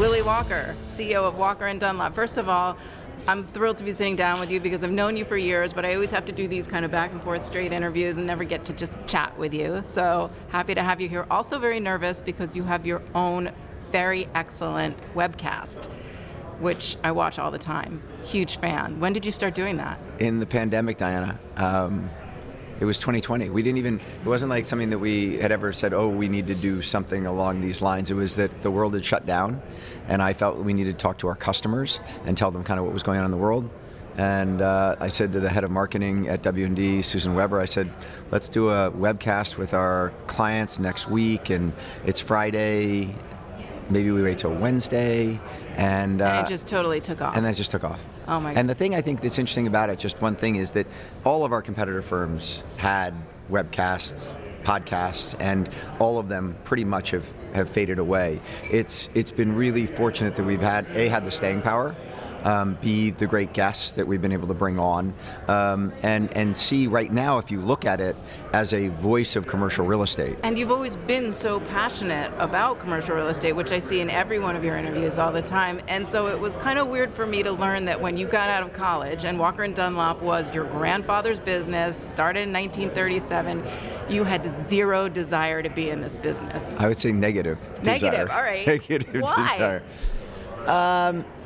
Willy Walker, CEO of Walker Dunlop. First of all, I'm thrilled to be sitting down with you because I've known you for years, but I always have to do these kind of back and forth straight interviews and never get to just chat with you. So happy to have you here. Also very nervous because you have your own very excellent webcast, which I watch all the time. Huge fan. When did you start doing that? In the pandemic, Diana. It was 2020. It wasn't like something that we had ever said, oh, we need to do something along these lines. It was that the world had shut down, and I felt we needed to talk to our customers and tell them kind of what was going on in the world. And I said to the head of marketing at W&D, Susan Weber, I said, let's do a webcast with our clients next week, and it's Friday. Maybe we wait till Wednesday. And it just totally took off. And then it just took off. Oh my God. And the thing I think that's interesting about it, just one thing, is that all of our competitor firms had webcasts, podcasts, and all of them pretty much have faded away. It's been really fortunate that we've had the staying power, B, the great guests that we've been able to bring on, and C, right now, if you look at it as a voice of commercial real estate. And you've always been so passionate about commercial real estate, which I see in every one of your interviews all the time. And so it was kind of weird for me to learn that when you got out of college and Walker & Dunlop was your grandfather's business, started in 1937, you had zero desire to be in this business. I would say negative desire. Negative, all right. Negative Why? desire.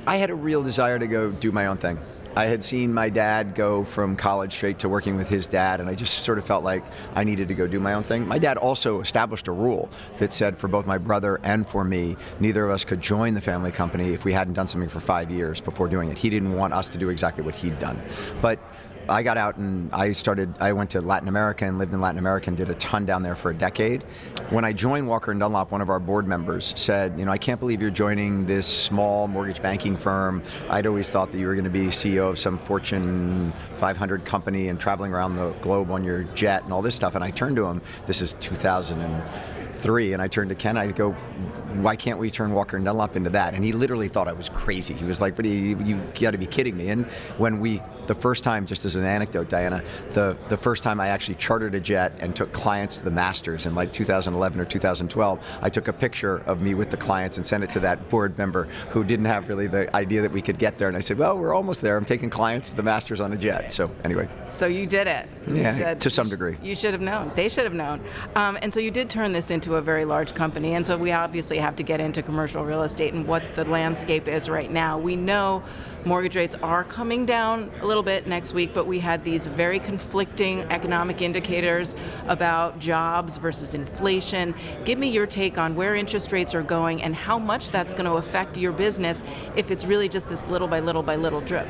I had a real desire to go do my own thing. I had seen my dad go from college straight to working with his dad, and I just sort of felt like I needed to go do my own thing. My dad also established a rule that said for both my brother and for me, neither of us could join the family company if we hadn't done something for 5 years before doing it. He didn't want us to do exactly what he'd done. But I got out and I went to Latin America and lived in Latin America and did a ton down there for a decade. When I joined Walker & Dunlop, one of our board members said, I can't believe you're joining this small mortgage banking firm. I'd always thought that you were going to be CEO of some Fortune 500 company and traveling around the globe on your jet and all this stuff. And I turned to him, this is 2003, and I turned to Ken, I go, why can't we turn Walker & Dunlop into that? And he literally thought I was crazy. He was like, you got to be kidding me. And when the first time, just as an anecdote, Diana, the first time I actually chartered a jet and took clients to the Masters in like 2011 or 2012, I took a picture of me with the clients and sent it to that board member who didn't have really the idea that we could get there. And I said, well, we're almost there. I'm taking clients to the Masters on a jet. So anyway. So you did it. Yeah, to some degree. You should have known. They should have known. And so you did turn this into a very large company. And so we obviously have to get into commercial real estate and what the landscape is right now. We know mortgage rates are coming down a little bit next week, but we had these very conflicting economic indicators about jobs versus inflation. Give me your take on where interest rates are going and how much that's going to affect your business if it's really just this little by little by little drip.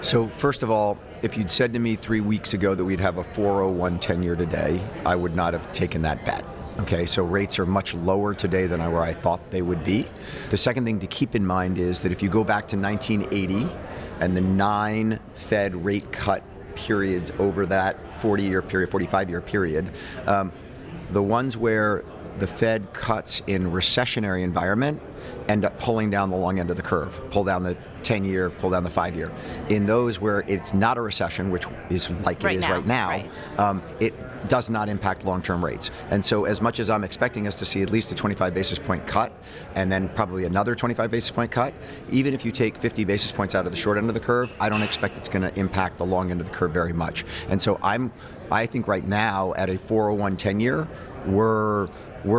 So first of all, if you'd said to me 3 weeks ago that we'd have a 401 10-year today, I would not have taken that bet. Okay, so rates are much lower today than where I thought they would be. The second thing to keep in mind is that if you go back to 1980 and the 9 Fed rate cut periods over that 40-year period, 45-year period, the ones where the Fed cuts in recessionary environment end up pulling down the long end of the curve, pull down the 10-year, pull down the 5-year. In those where it's not a recession, which is like it is right now, it does not impact long-term rates. And so as much as I'm expecting us to see at least a 25 basis point cut and then probably another 25 basis point cut, even if you take 50 basis points out of the short end of the curve, I don't expect it's going to impact the long end of the curve very much. And so I think right now at a 401 10-year, we're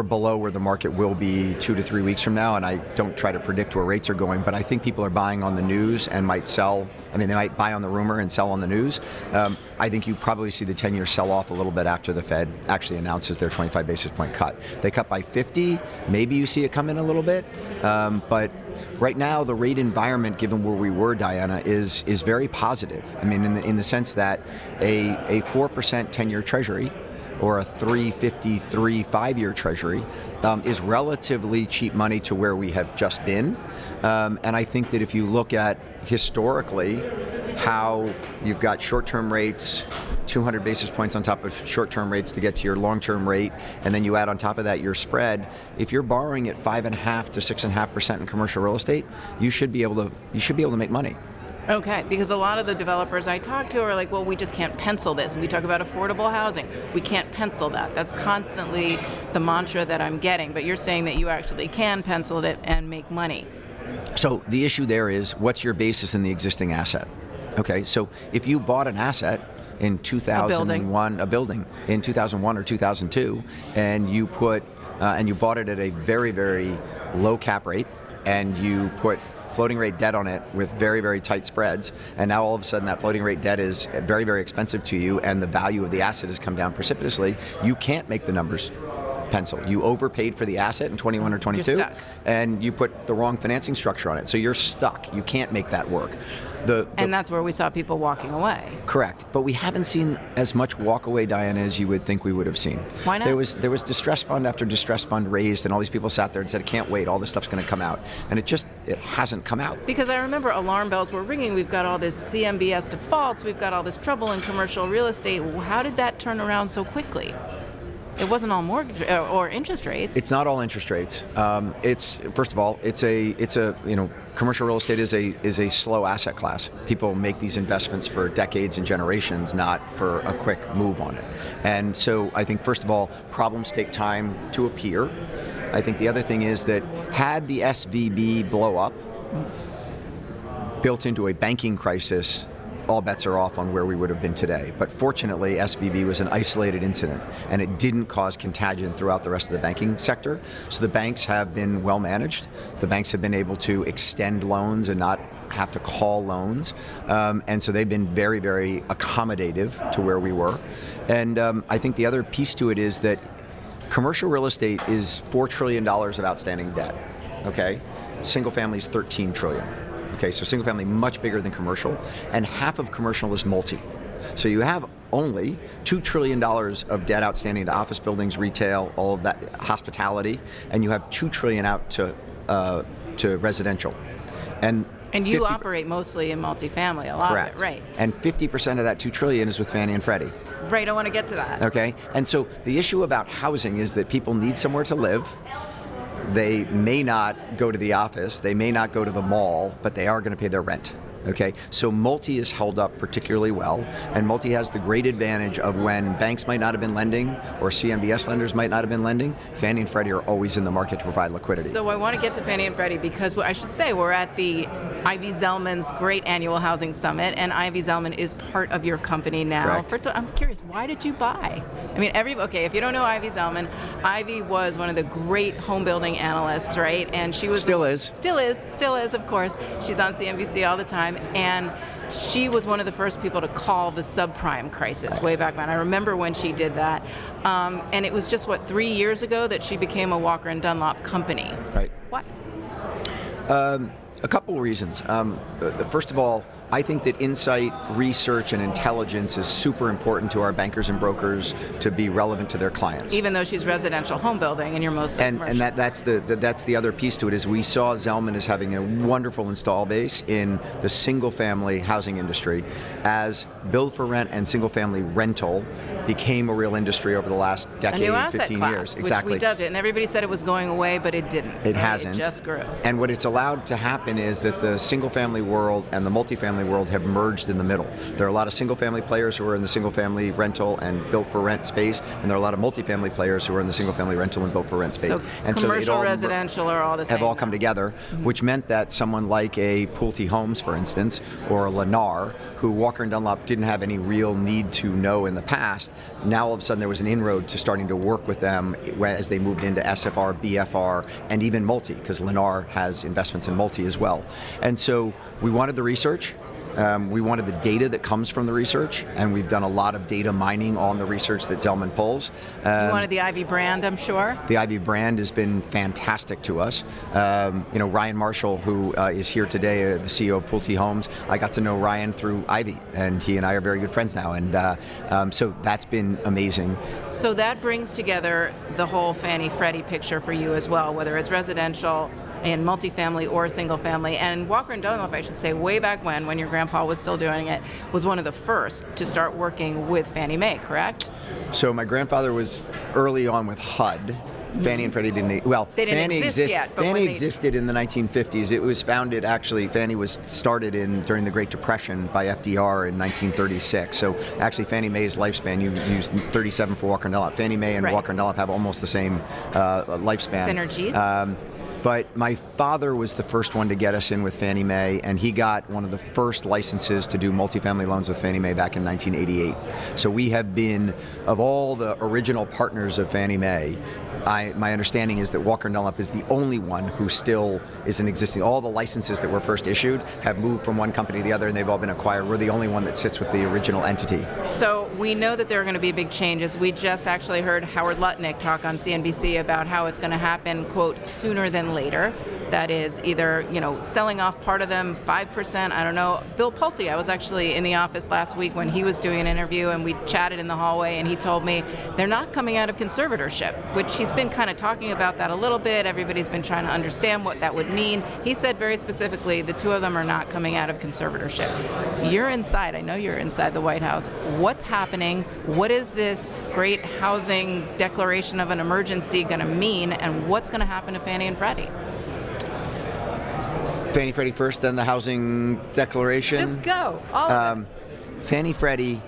below where the market will be 2 to 3 weeks from now, and I don't try to predict where rates are going, but I think people are buying on the news and might sell. They might buy on the rumor and sell on the news. I think you probably see the 10-year sell off a little bit after the Fed actually announces their 25 basis point cut. They cut by 50, maybe you see it come in a little bit, but right now the rate environment, given where we were, Diana, is very positive. In the sense that a 4% 10-year Treasury or a 3.53 5-year Treasury is relatively cheap money to where we have just been. And I think that if you look at historically how you've got short-term rates, 200 basis points on top of short-term rates to get to your long-term rate, and then you add on top of that your spread, if you're borrowing at 5.5% to 6.5% in commercial real estate, you should be able to make money. Okay, because a lot of the developers I talk to are like, well, we just can't pencil this. And we talk about affordable housing. We can't pencil that. That's constantly the mantra that I'm getting. But you're saying that you actually can pencil it and make money. So the issue there is, what's your basis in the existing asset? Okay, so if you bought an asset in 2001, a building in 2001 or 2002, and you put and you bought it at a very, very low cap rate, and you put floating rate debt on it with very, very tight spreads, and now all of a sudden that floating rate debt is very, very expensive to you, and the value of the asset has come down precipitously, you can't make the numbers pencil. You overpaid for the asset in 21 or 22, and you put the wrong financing structure on it. So you're stuck. You can't make that work. And that's where we saw people walking away. Correct. But we haven't seen as much walk away, Diana, as you would think we would have seen. Why not? There was distress fund after distress fund raised, and all these people sat there and said, I can't wait, all this stuff's going to come out. And it hasn't come out. Because I remember alarm bells were ringing. We've got all this CMBS defaults. We've got all this trouble in commercial real estate. How did that turn around so quickly? It wasn't all mortgage or interest rates. It's not all interest rates. It's first of all, it's a commercial real estate is a slow asset class. People make these investments for decades and generations, not for a quick move on it. And so I think first of all, problems take time to appear. I think the other thing is that had the SVB blow up, built into a banking crisis, all bets are off on where we would have been today. But fortunately, SVB was an isolated incident, and it didn't cause contagion throughout the rest of the banking sector. So the banks have been well managed. The banks have been able to extend loans and not have to call loans. And so they've been very, very accommodative to where we were. And I think the other piece to it is that commercial real estate is $4 trillion of outstanding debt, okay? Single family is $13 trillion. Okay, so single family much bigger than commercial, and half of commercial is multi. So you have only $2 trillion of debt outstanding to office buildings, retail, all of that, hospitality, and you have $2 trillion out to residential. And you operate mostly in multifamily, a lot correct. of it, right? And 50% of that $2 trillion is with Fannie and Freddie. Right, I want to get to that. Okay, and so the issue about housing is that people need somewhere to live. They may not go to the office, they may not go to the mall, but they are going to pay their rent. Okay, so multi is held up particularly well, and multi has the great advantage of when banks might not have been lending or CMBS lenders might not have been lending, Fannie and Freddie are always in the market to provide liquidity. So I want to get to Fannie and Freddie because I should say we're at the Ivy Zelman's great annual housing summit, and Ivy Zelman is part of your company now. Correct. First of all, I'm curious, why did you buy? I mean, if you don't know Ivy Zelman, Ivy was one of the great home building analysts, right? And she was Still is, of course. She's on CNBC all the time. And she was one of the first people to call the subprime crisis way back when. I remember when she did that. And it was just, 3 years ago that she became a Walker and Dunlop company. Right. What? A couple of reasons. First of all, I think that insight, research, and intelligence is super important to our bankers and brokers to be relevant to their clients. Even though she's residential home building and you're mostly commercial. And that's the other piece to it is we saw Zelman as having a wonderful install base in the single family housing industry as build for rent and single family rental became a real industry over the last decade, a new asset 15 class, years. Which exactly. we dubbed it, and everybody said it was going away, but it didn't. It hasn't. It just grew. And what it's allowed to happen is that the single family world and the multifamily world have merged in the middle. There are a lot of single family players who are in the single family rental and built for rent space, and there are a lot of multifamily players who are in the single family rental and built for rent space. So and commercial, residential are all the same. Have all come together, which meant that someone like a Pulte Homes, for instance, or a Lennar, who Walker and Dunlop didn't have any real need to know in the past, now all of a sudden there was an inroad to starting to work with them as they moved into SFR, BFR, and even multi, because Lennar has investments in multi as well. And so we wanted the research. We wanted the data that comes from the research, and we've done a lot of data mining on the research that Zelman pulls. You wanted the Ivy brand, I'm sure? The Ivy brand has been fantastic to us. Ryan Marshall, who is here today, the CEO of Pulte Homes, I got to know Ryan through Ivy, and he and I are very good friends now, and so that's been amazing. So that brings together the whole Fannie Freddie picture for you as well, whether it's residential, in multifamily or single family. And Walker and Dunlop, I should say, way back when your grandpa was still doing it, was one of the first to start working with Fannie Mae, correct? So my grandfather was early on with HUD, Fannie and Freddie didn't. Well, they didn't exist yet. But Fannie existed in the 1950s. It was founded, actually, Fannie was started during the Great Depression by FDR in 1936. So actually, Fannie Mae's lifespan, you used 37 for Walker Dunlop. Fannie Mae and Walker Dunlop have almost the same lifespan. Synergies. But my father was the first one to get us in with Fannie Mae, and he got one of the first licenses to do multifamily loans with Fannie Mae back in 1988. So we have been, of all the original partners of Fannie Mae, my understanding is that Walker Dunlop is the only one who still is in existing. All the licenses that were first issued have moved from one company to the other, and they've all been acquired. We're the only one that sits with the original entity. So we know that there are going to be big changes. We just actually heard Howard Lutnick talk on CNBC about how it's going to happen, quote, sooner than later. That is either, selling off part of them, 5%, I don't know. Bill Pulte, I was actually in the office last week when he was doing an interview, and we chatted in the hallway, and he told me they're not coming out of conservatorship, which he's been kind of talking about that a little bit. Everybody's been trying to understand what that would mean. He said very specifically the two of them are not coming out of conservatorship. You're inside. I know you're inside the White House. What's happening? What is this great housing declaration of an emergency going to mean, and what's going to happen to Fannie and Freddie? Fannie Freddie first, then the housing declaration. Just go. All of it. Fannie Freddie,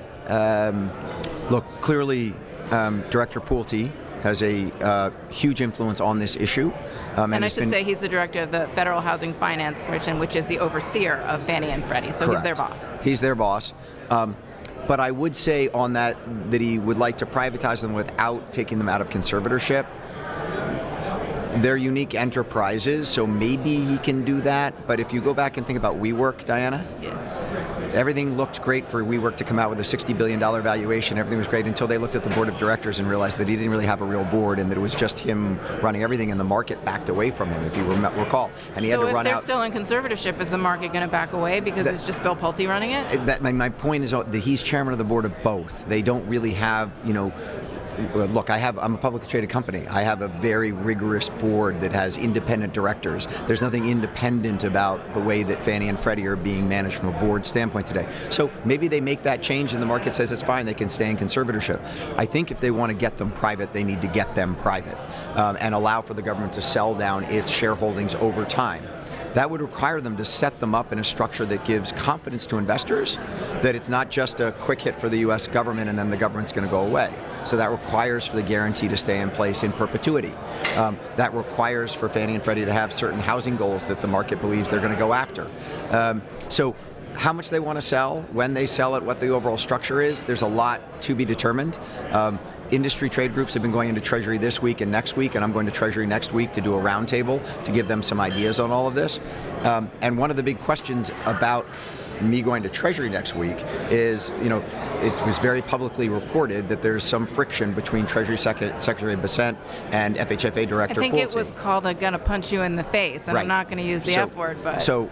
look, clearly Director Pulte has a huge influence on this issue. And I should say he's the director of the Federal Housing Finance Commission, which is the overseer of Fannie and Freddie. So Correct. He's their boss. He's their boss. But I would say on that he would like to privatize them without taking them out of conservatorship. They're unique enterprises, so maybe he can do that. But if you go back and think about WeWork, Diana, everything looked great for WeWork to come out with a $60 billion valuation. Everything was great until they looked at the board of directors and realized that he didn't really have a real board, and that it was just him running everything, and the market backed away from him, if you recall. And he had to run out. So if they're still in conservatorship, is the market going to back away because it's just Bill Pulte running it? My point is that he's chairman of the board of both. They don't really have, look, I'm a publicly traded company. I have a very rigorous board that has independent directors. There's nothing independent about the way that Fannie and Freddie are being managed from a board standpoint today. So maybe they make that change and the market says it's fine, they can stay in conservatorship. I think if they want to get them private, they need to get them private and allow for the government to sell down its shareholdings over time. That would require them to set them up in a structure that gives confidence to investors that it's not just a quick hit for the U.S. government and then the government's going to go away. So that requires for the guarantee to stay in place in perpetuity. That requires for Fannie and Freddie to have certain housing goals that the market believes they're going to go after. So how much they want to sell, when they sell it, what the overall structure is, there's a lot to be determined. Industry trade groups have been going into Treasury this week and next week, and I'm going to Treasury next week to do a roundtable to give them some ideas on all of this. And one of the big questions about me going to Treasury next week is, it was very publicly reported that there's some friction between Treasury Secretary Bessent and FHFA Director Pulte. I think it was called "I'm going to punch you in the face," and right. I'm not going to use the F word, but... So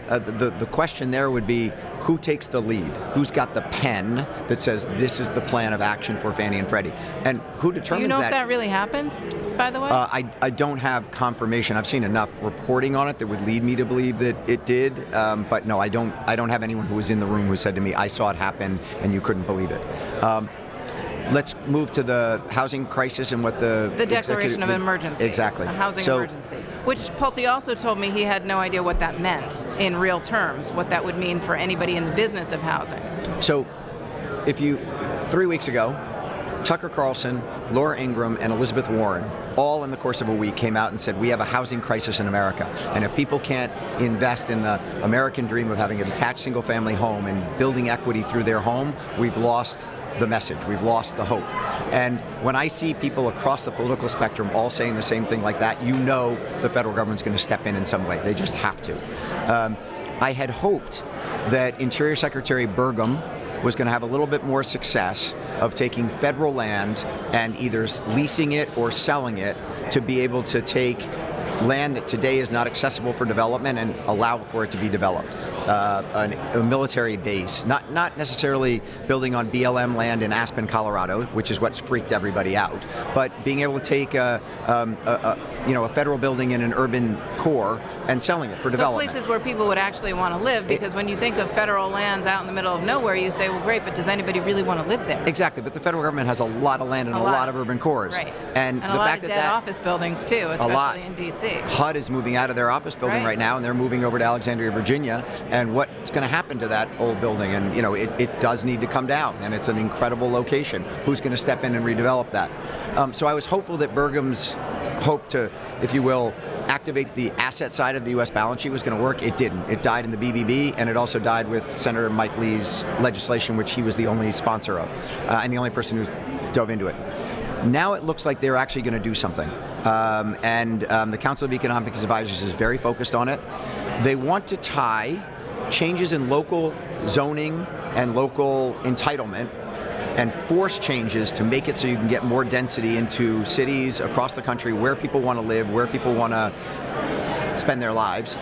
the question there would be, who takes the lead? Who's got the pen that says this is the plan of action for Fannie and Freddie? And who determines that? Do you know if that really happened, by the way? I don't have confirmation. I've seen enough reporting on it that would lead me to believe that it did. But no, I don't have anyone who was in the room who said to me, I saw it happen and you couldn't believe it. Let's move to the housing crisis and what the declaration of emergency. Exactly. A housing emergency. Which Pulte also told me he had no idea what that meant in real terms, what that would mean for anybody in the business of housing. So 3 weeks ago, Tucker Carlson, Laura Ingraham, and Elizabeth Warren, all in the course of a week, came out and said, we have a housing crisis in America. And if people can't invest in the American dream of having a detached single-family home and building equity through their home, we've lost the message. We've lost the hope. And when I see people across the political spectrum all saying the same thing like that, the federal government's going to step in some way. They just have to. I had hoped that Interior Secretary Burgum was going to have a little bit more success of taking federal land and either leasing it or selling it to be able to take land that today is not accessible for development and allow for it to be developed. a military base, not necessarily building on BLM land in Aspen, Colorado, which is what's freaked everybody out, but being able to take a federal building in an urban core and selling it for development. So places where people would actually want to live, because when you think of federal lands out in the middle of nowhere, you say, well, great, but does anybody really want to live there? Exactly, but the federal government has a lot of land and a lot of urban cores. Right. And a the lot fact of dead office buildings too, especially in D.C. HUD is moving out of their office building right now, and they're moving over to Alexandria, Virginia, and what's going to happen to that old building? And it does need to come down, and it's an incredible location. Who's going to step in and redevelop that? So I was hopeful that Burgum's hope to, if you will, activate the asset side of the U.S. balance sheet was going to work. It didn't. It died in the BBB, and it also died with Senator Mike Lee's legislation, which he was the only sponsor of, and the only person who dove into it. Now it looks like they're actually going to do something. The Council of Economic Advisors is very focused on it. They want to tie changes in local zoning and local entitlement and force changes to make it so you can get more density into cities across the country where people want to live, where people want to spend their lives,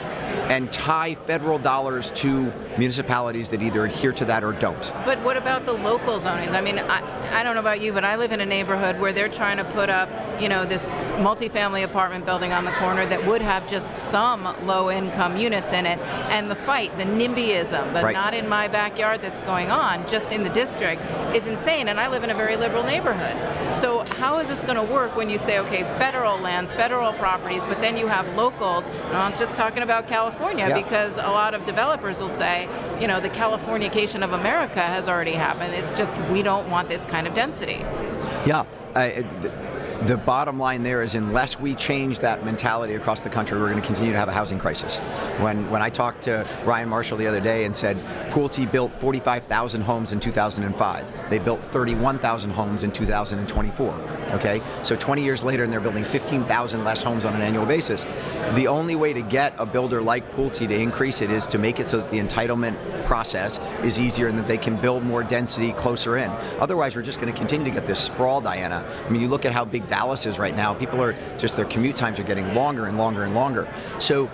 and tie federal dollars to municipalities that either adhere to that or don't. But what about the local zonings? I mean, I don't know about you, but I live in a neighborhood where they're trying to put up, this multifamily apartment building on the corner that would have just some low-income units in it, and the fight, the NIMBYism, the not in my backyard that's going on just in the district is insane, and I live in a very liberal neighborhood. So how is this going to work when you say, okay, federal lands, federal properties, but then you have locals? I'm not just talking about California, because a lot of developers will say, the Californication of America has already happened. It's just we don't want this kind of density. Yeah. The bottom line there is unless we change that mentality across the country, we're going to continue to have a housing crisis. When I talked to Ryan Marshall the other day and said Pulte built 45,000 homes in 2005, they built 31,000 homes in 2024. Okay, so 20 years later, and they're building 15,000 less homes on an annual basis. The only way to get a builder like Pulte to increase it is to make it so that the entitlement process is easier and that they can build more density closer in. Otherwise, we're just going to continue to get this sprawl, Diana. I mean, you look at how big Dallas is right now. People are just, their commute times are getting longer and longer and longer. So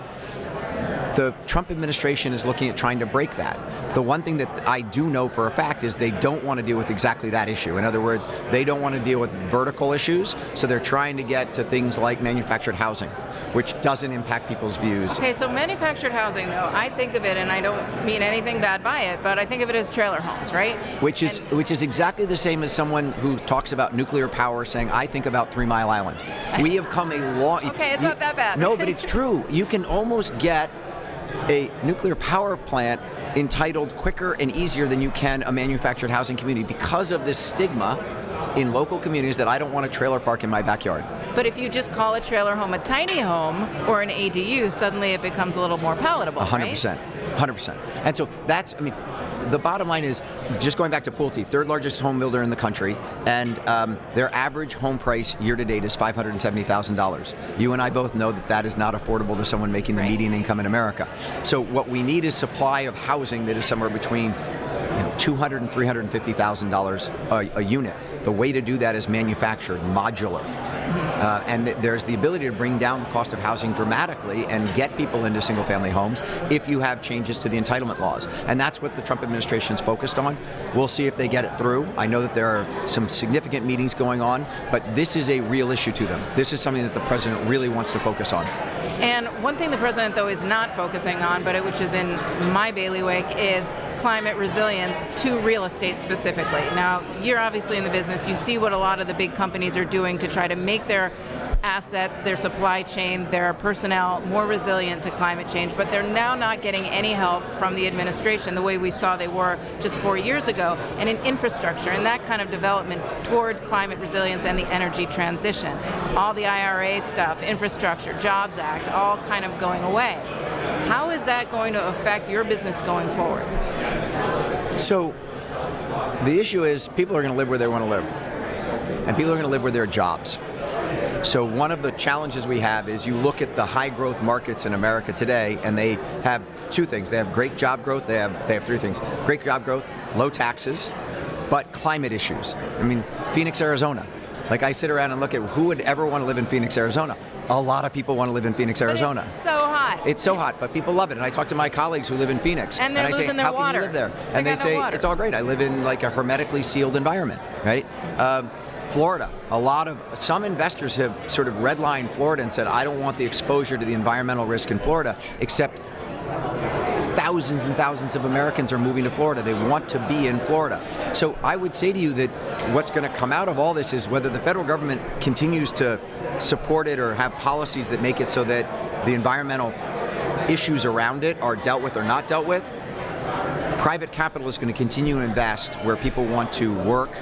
the Trump administration is looking at trying to break that. The one thing that I do know for a fact is they don't want to deal with exactly that issue. In other words, they don't want to deal with vertical issues, so they're trying to get to things like manufactured housing, which doesn't impact people's views. Okay, so manufactured housing, though, I think of it, and I don't mean anything bad by it, but I think of it as trailer homes, right? Which is exactly the same as someone who talks about nuclear power saying, I think about 3 Mile Island. We have come a long... Okay, it's not that bad. No, but it's true. You can almost get a nuclear power plant entitled quicker and easier than you can a manufactured housing community because of this stigma in local communities that I don't want a trailer park in my backyard. But if you just call a trailer home a tiny home or an ADU, suddenly it becomes a little more palatable, 100%. 100%. And so that's, I mean, the bottom line is, just going back to Pulte, third largest home builder in the country, and their average home price year to date is $570,000. You and I both know that that is not affordable to someone making the median income in America. So what we need is supply of housing that is somewhere between $200,000 and $350,000 a unit. The way to do that is manufactured, modular. And there's the ability to bring down the cost of housing dramatically and get people into single-family homes if you have changes to the entitlement laws. And that's what the Trump administration is focused on. We'll see if they get it through. I know that there are some significant meetings going on, but this is a real issue to them. This is something that the president really wants to focus on. And one thing the president, though, is not focusing on, but which is in my bailiwick, is climate resilience to real estate specifically. Now, you're obviously in the business. You see what a lot of the big companies are doing to try to make their assets, their supply chain, their personnel more resilient to climate change, but they're now not getting any help from the administration the way we saw they were just 4 years ago, and in infrastructure and that kind of development toward climate resilience and the energy transition. All the IRA stuff, infrastructure, Jobs Act, all kind of going away. How is that going to affect your business going forward? So the issue is people are going to live where they want to live, and people are going to live where there are jobs. So one of the challenges we have is you look at the high growth markets in America today, and they have two things. They have great job growth. They have three things: great job growth, low taxes, but climate issues. I mean, Phoenix, Arizona. Like, I sit around and look at who would ever want to live in Phoenix, Arizona. A lot of people want to live in Phoenix, Arizona. But it's so hot. hot. It's so hot, but people love it. And I talk to my colleagues who live in Phoenix. And they're I say, losing their how water. Can you live there? They And they got no say, water. it's all great. I live in like a hermetically sealed environment, right? Florida, some investors have sort of redlined Florida and said, I don't want the exposure to the environmental risk in Florida, except thousands and thousands of Americans are moving to Florida. They want to be in Florida. So I would say to you that what's going to come out of all this is whether the federal government continues to support it or have policies that make it so that the environmental issues around it are dealt with or not dealt with. Private capital is going to continue to invest where people want to work,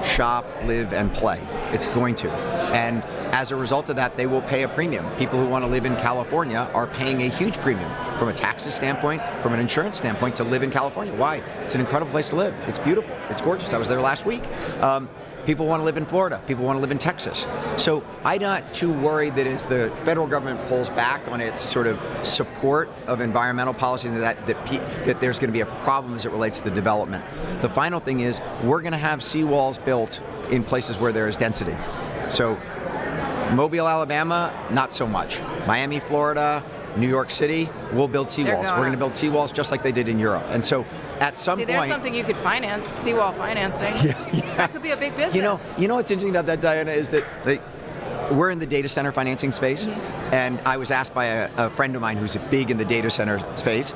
shop, live, and play. It's going to. And as a result of that, they will pay a premium. People who want to live in California are paying a huge premium from a taxes standpoint, from an insurance standpoint, to live in California. Why? It's an incredible place to live. It's beautiful. It's gorgeous. I was there last week. People want to live in Florida. People want to live in Texas. So I'm not too worried that as the federal government pulls back on its sort of support of environmental policy, that there's going to be a problem as it relates to the development. The final thing is we're going to have seawalls built in places where there is density. So Mobile, Alabama, not so much. Miami, Florida, New York City, we'll build seawalls. We're going to build seawalls just like they did in Europe. And so at some point... there's something you could finance, seawall financing. Yeah. That could be a big business. You know what's interesting about that, Diana, is that we're in the data center financing space, and I was asked by a friend of mine who's big in the data center space,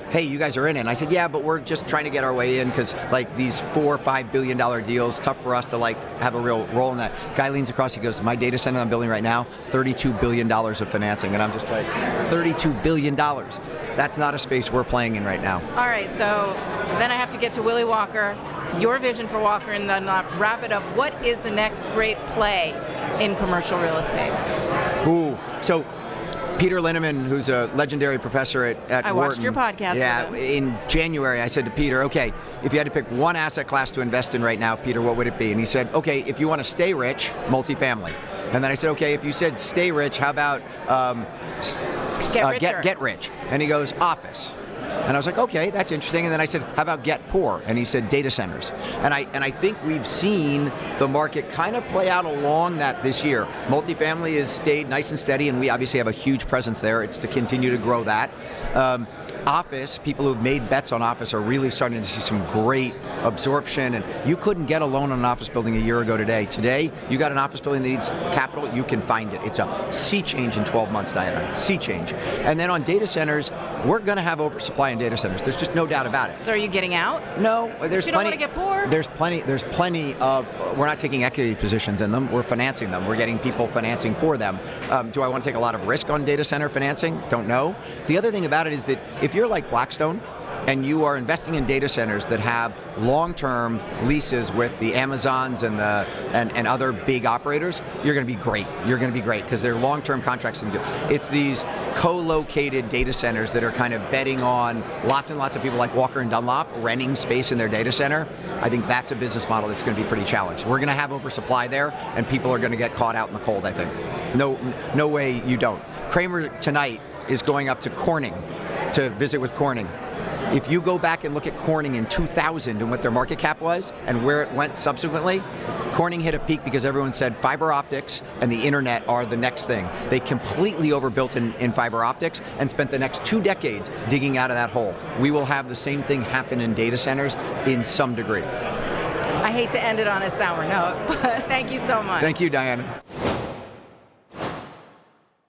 hey, you guys are in it. And I said, yeah, but we're just trying to get our way in because like these $4 or $5 billion deals, tough for us to like have a real role in that. Guy leans across, he goes, my data center I'm building right now, $32 billion of financing. And I'm just like, $32 billion. That's not a space we're playing in right now. All right, so then I have to get to Willy Walker. Your vision for Walker and Dunlop. Wrap it up. What is the next great play in commercial real estate? So Peter Linneman, who's a legendary professor at Wharton. I watched your podcast with him. In January, I said to Peter, okay, if you had to pick one asset class to invest in right now, Peter, what would it be? And he said, okay, if you want to stay rich, multifamily. And then I said, okay, if you said stay rich, how about get rich? And he goes, office. And I was like, okay, that's interesting. And then I said, how about get poor? And he said, data centers. And I think we've seen the market kind of play out along that this year. Multifamily has stayed nice and steady, and we obviously have a huge presence there. It's to continue to grow that. Office, people who've made bets on office are really starting to see some great absorption, and you couldn't get a loan on an office building a year ago today. Today, you got an office building that needs capital, you can find it. It's a sea change in 12 months, Diana, sea change. And then on data centers, we're going to have oversupply in data centers. There's just no doubt about it. So are you getting out? No, there's you don't want to get poor? There's plenty of, we're not taking equity positions in them, we're financing them. We're getting people financing for them. Do I want to take a lot of risk on data center financing? Don't know. The other thing about it is that if you're like Blackstone and you are investing in data centers that have long-term leases with the Amazons and other big operators, you're going to be great. You're going to be great because they're long-term contracts. It's these co-located data centers that are kind of betting on lots and lots of people like Walker and Dunlop renting space in their data center. I think that's a business model that's going to be pretty challenged. We're going to have oversupply there, and people are going to get caught out in the cold, I think. No way you don't. Kramer tonight is going up to Corning to visit with Corning. If you go back and look at Corning in 2000 and what their market cap was and where it went subsequently, Corning hit a peak because everyone said fiber optics and the internet are the next thing. They completely overbuilt in fiber optics and spent the next 2 decades digging out of that hole. We will have the same thing happen in data centers in some degree. I hate to end it on a sour note, but thank you so much. Thank you, Diana.